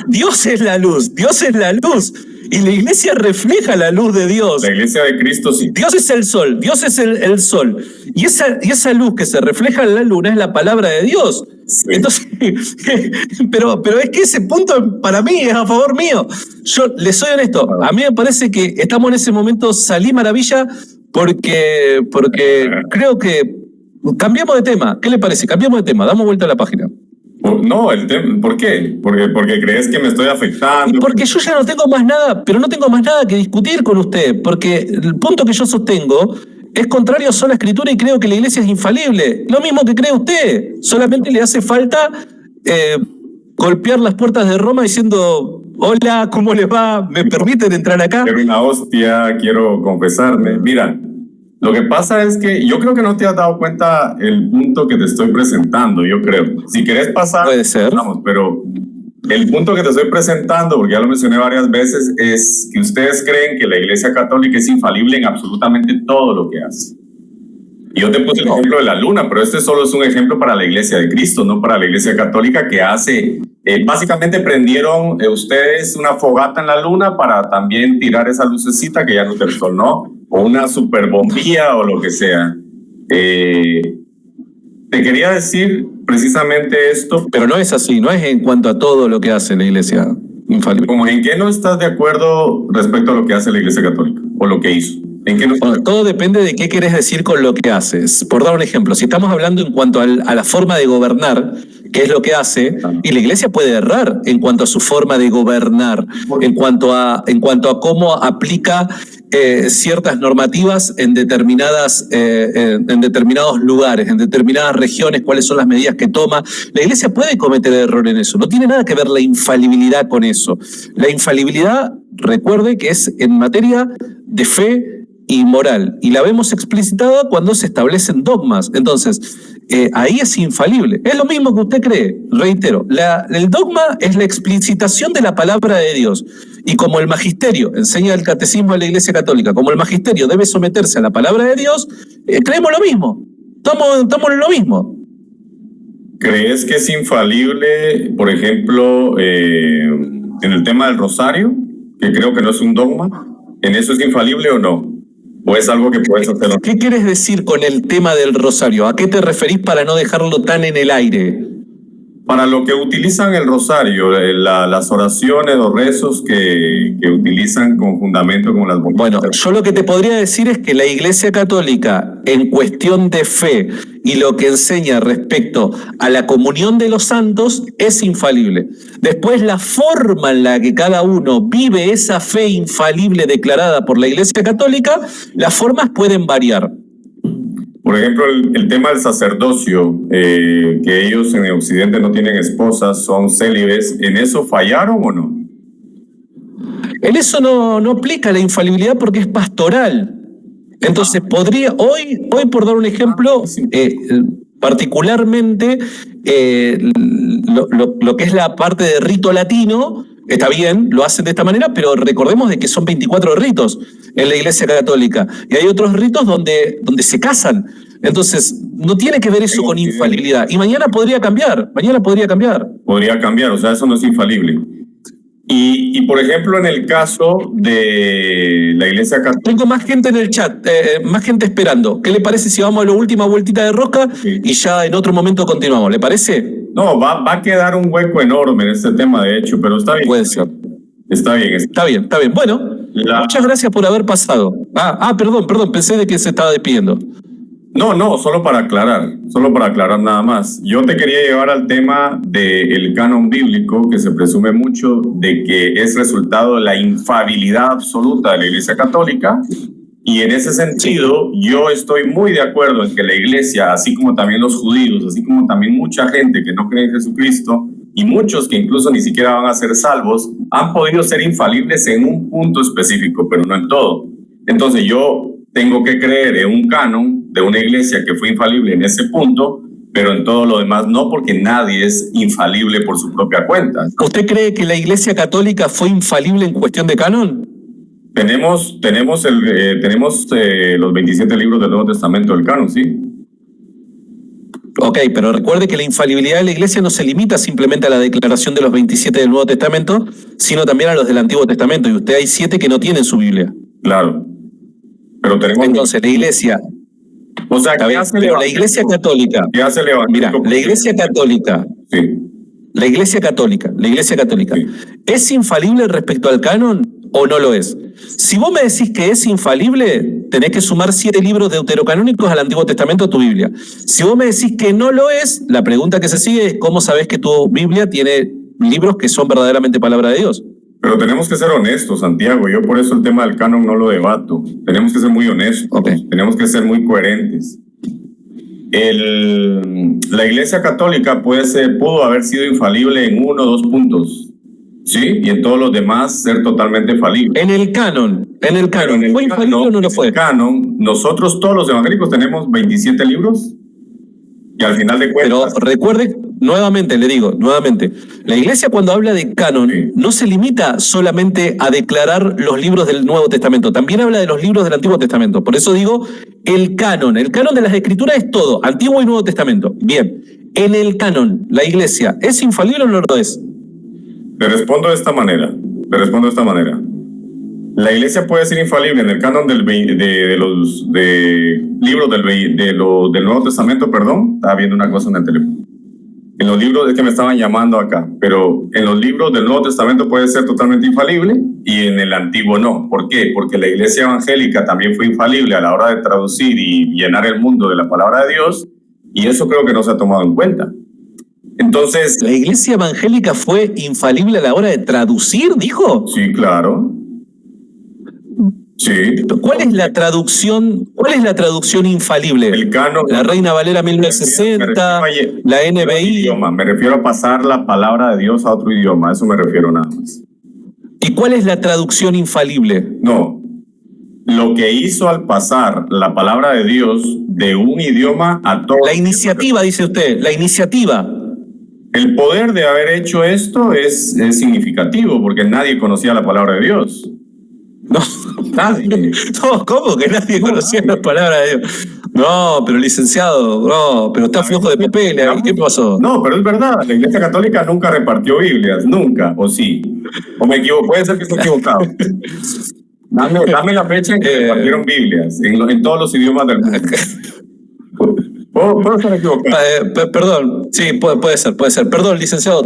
Dios es la luz, Dios es la luz. Y la iglesia refleja la luz de Dios. La iglesia de Cristo sí. Dios es el sol, Dios es el sol. Y esa luz que se refleja en la luna es la palabra de Dios. Sí. Entonces, pero es que ese punto para mí es a favor mío. Yo les soy honesto, a mí me parece que estamos en ese momento, salí maravilla porque creo que cambiamos de tema. ¿Qué le parece? Cambiamos de tema, damos vuelta a la página. No, ¿por qué? Porque crees que me estoy afectando. Y porque yo ya no tengo más nada, pero no tengo más nada que discutir con usted, porque el punto que yo sostengo es contrario a sola escritura y creo que la iglesia es infalible. Lo mismo que cree usted, solamente le hace falta golpear las puertas de Roma diciendo: hola, ¿cómo les va? ¿Me permiten entrar acá? Quiero una hostia, quiero confesarme. Mira, lo que pasa es que yo creo que no te has dado cuenta el punto que te estoy presentando, yo creo. Si querés pasar, puede ser. Vamos, pero el punto que te estoy presentando, porque ya lo mencioné varias veces, es que ustedes creen que la Iglesia Católica es infalible en absolutamente todo lo que hace. Y yo te puse el ejemplo de la luna, pero este solo es un ejemplo para la Iglesia de Cristo, no para la Iglesia Católica, que hace... básicamente prendieron ustedes una fogata en la luna para también tirar esa lucecita que ya no te sol, ¿no? O una super bombilla o lo que sea. Te quería decir precisamente esto. Pero no es así, no es en cuanto a todo lo que hace la iglesia infalible. Como ¿en qué no estás de acuerdo respecto a lo que hace la Iglesia Católica o lo que hizo? ¿En qué no estás? Bueno, todo depende de qué querés decir con lo que haces. Por dar un ejemplo, si estamos hablando en cuanto a la forma de gobernar, qué es lo que hace, y la iglesia puede errar en cuanto a su forma de gobernar, en cuanto a cómo aplica ciertas normativas en determinados lugares, en determinadas regiones, cuáles son las medidas que toma. La iglesia puede cometer error en eso. No tiene nada que ver la infalibilidad con eso. La infalibilidad, recuerde que es en materia de fe y moral, y la vemos explicitada cuando se establecen dogmas. Entonces, ahí es infalible. Es lo mismo que usted cree, reitero. El dogma es la explicitación de la palabra de Dios. Y como el magisterio enseña el catecismo de la Iglesia Católica, como el magisterio debe someterse a la palabra de Dios, creemos lo mismo. Estamos en lo mismo. ¿Crees que es infalible, por ejemplo, en el tema del rosario, que creo que no es un dogma? ¿En eso es infalible o no? ¿O es algo que puedes hacer? ¿Qué quieres decir con el tema del rosario? ¿A qué te referís para no dejarlo tan en el aire? Para lo que utilizan el rosario, las oraciones o rezos que utilizan con fundamento como las bombillas. Bueno, yo lo que te podría decir es que la Iglesia Católica, en cuestión de fe y lo que enseña respecto a la comunión de los santos, es infalible. Después, la forma en la que cada uno vive esa fe infalible declarada por la Iglesia Católica, las formas pueden variar. Por ejemplo, el tema del sacerdocio, que ellos en el occidente no tienen esposas, son célibes, ¿en eso fallaron o no? En eso no aplica la infalibilidad porque es pastoral. Entonces podría, hoy por dar un ejemplo, particularmente lo que es la parte de rito latino, está bien, lo hacen de esta manera, pero recordemos de que son 24 ritos en la Iglesia Católica. Y hay otros ritos donde se casan. Entonces, no tiene que ver eso con infalibilidad. Y mañana podría cambiar, Podría cambiar, o sea, eso no es infalible. Y por ejemplo, en el caso de la Iglesia Católica... Tengo más gente en el chat, más gente esperando. ¿Qué le parece si vamos a la última vueltita de rosca y ya en otro momento continuamos? ¿Le parece? No, va a quedar un hueco enorme en este tema, de hecho, pero está bien. Puede ser. Está bien. Bueno, muchas gracias por haber pasado. Perdón, pensé de que se estaba despidiendo. No, solo para aclarar nada más. Yo te quería llevar al tema del canon bíblico, que se presume mucho de que es resultado de la infalibilidad absoluta de la Iglesia Católica. Y en ese sentido, yo estoy muy de acuerdo en que la Iglesia, así como también los judíos, así como también mucha gente que no cree en Jesucristo, y muchos que incluso ni siquiera van a ser salvos, han podido ser infalibles en un punto específico, pero no en todo. Entonces yo tengo que creer en un canon de una iglesia que fue infalible en ese punto, pero en todo lo demás no, porque nadie es infalible por su propia cuenta. ¿Usted cree que la Iglesia Católica fue infalible en cuestión de canon? Tenemos los 27 libros del Nuevo Testamento del canon, sí. Ok, pero recuerde que la infalibilidad de la Iglesia no se limita simplemente a la declaración de los 27 del Nuevo Testamento, sino también a los del Antiguo Testamento. Y usted hay 7 que no tienen su Biblia. Claro. Pero tenemos... Entonces, la Iglesia... O sea, ¿qué hace pero la Iglesia Católica... ¿Qué hace el Mira, la Iglesia Católica... Sí. La Iglesia Católica, Sí. ¿es infalible respecto al canon o no lo es? Si vos me decís que es infalible, tenés que sumar 7 libros deuterocanónicos al Antiguo Testamento a tu Biblia. Si vos me decís que no lo es, la pregunta que se sigue es ¿cómo sabés que tu Biblia tiene libros que son verdaderamente palabra de Dios? Pero tenemos que ser honestos, Santiago. Yo por eso el tema del canon no lo debato. Tenemos que ser muy honestos. Okay. Tenemos que ser muy coherentes. La Iglesia Católica pudo haber sido infalible en 1 o 2 puntos, ¿sí? Y en todos los demás ser totalmente falible. En el canon, ¿fue infalible o no lo fue? En el canon, nosotros todos los evangélicos tenemos 27 libros y al final de cuentas... Pero recuerde, nuevamente, la Iglesia cuando habla de canon no se limita solamente a declarar los libros del Nuevo Testamento, también habla de los libros del Antiguo Testamento. Por eso digo, el canon de las Escrituras es todo, Antiguo y Nuevo Testamento. Bien, en el canon, ¿la Iglesia es infalible o no lo es? Le respondo de esta manera. La Iglesia puede ser infalible en el canon del libros del Nuevo Testamento, perdón. Estaba viendo una cosa en el teléfono. En los libros, es que me estaban llamando acá, pero en los libros del Nuevo Testamento puede ser totalmente infalible y en el Antiguo no. ¿Por qué? Porque la Iglesia evangélica también fue infalible a la hora de traducir y llenar el mundo de la palabra de Dios, y eso creo que no se ha tomado en cuenta. Entonces... ¿La Iglesia evangélica fue infalible a la hora de traducir, dijo? Sí, claro. Sí. ¿Cuál es la traducción infalible? El canon. La Reina Valera 1960, la NBI. Me refiero a pasar la palabra de Dios a otro idioma, a eso me refiero nada más. ¿Y cuál es la traducción infalible? No. Lo que hizo al pasar la palabra de Dios de un idioma a todo. La iniciativa, dice usted, la iniciativa. El poder de haber hecho esto es significativo, porque nadie conocía la palabra de Dios. No, nadie. No, ¿cómo que nadie conocía la palabra de Dios? No, pero licenciado, no, pero está flojo de papel. ¿Qué pasó? No, pero es verdad, la Iglesia Católica nunca repartió Biblias, nunca, o sí. O me equivoco, puede ser que esté equivocado. Dame la fecha en que repartieron Biblias, en todos los idiomas del mundo. ¿Puedo estar equivocado? Perdón, sí, puede ser. Perdón, licenciado.